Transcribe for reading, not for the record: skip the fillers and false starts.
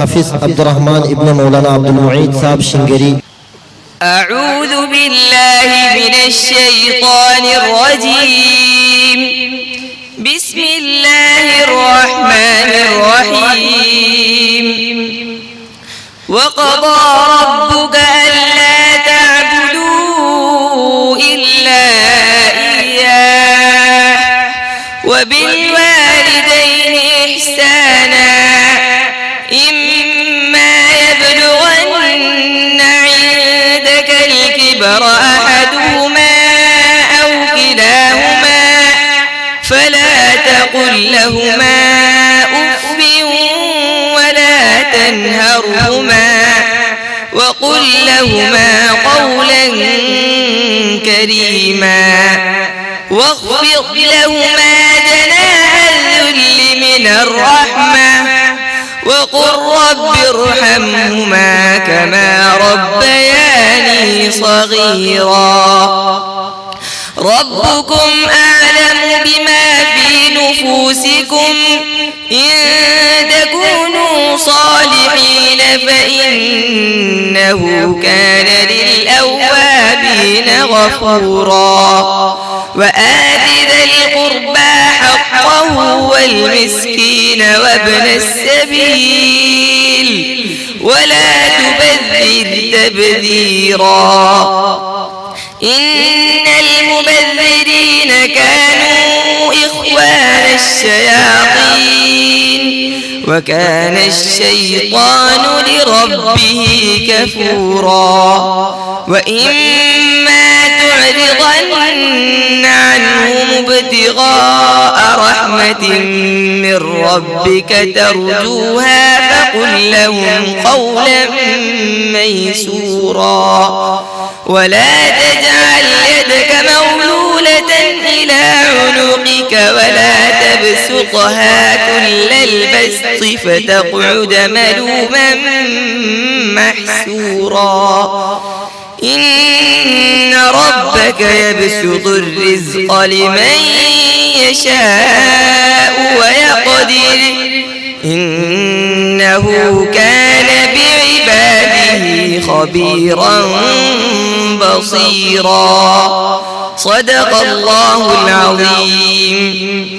حافظ عبد الرحمن ابن مولانا عبد المعيد صاحب شنگری. أعوذ بالله من الشيطان الرجيم. بسم الله الرحمن الرحيم. وقضى ربك ألا تعبدوا إلا إياه وبالوالدين إحسانا إما يبلغن عندك الكبر أحدهما أو كلاهما فلا تقل لهما أف ولا تنهرهما وقل لهما قولا كريما واخفض لهما جناح الذل من الرحمة وقل رب ارحمهما كما ربياني صغيرا. ربكم أعلم بما في نفوسكم إن تكونوا صالحين فإنه كان للأوابين غفورا. وآت ذا القربى حقه والمسكين وابن السبيل ولا تبذر تبذيرا إن المبذرين كانوا إخوان الشياطين وكان الشيطان لربه كفورا. وإما تعرضن عنهم ابتغاء رحمة من ربك ترجوها فقل لهم قولا ميسورا. ولا تجعل يدك مغلولة إلى عنقك ولا تبسطها كل البسط فتقعد ملوما محسورا. إن ربك يبسط الرزق لمن يشاء ويقدر إنه كان بعباده خبيرا بصيرا. صدق الله العظيم.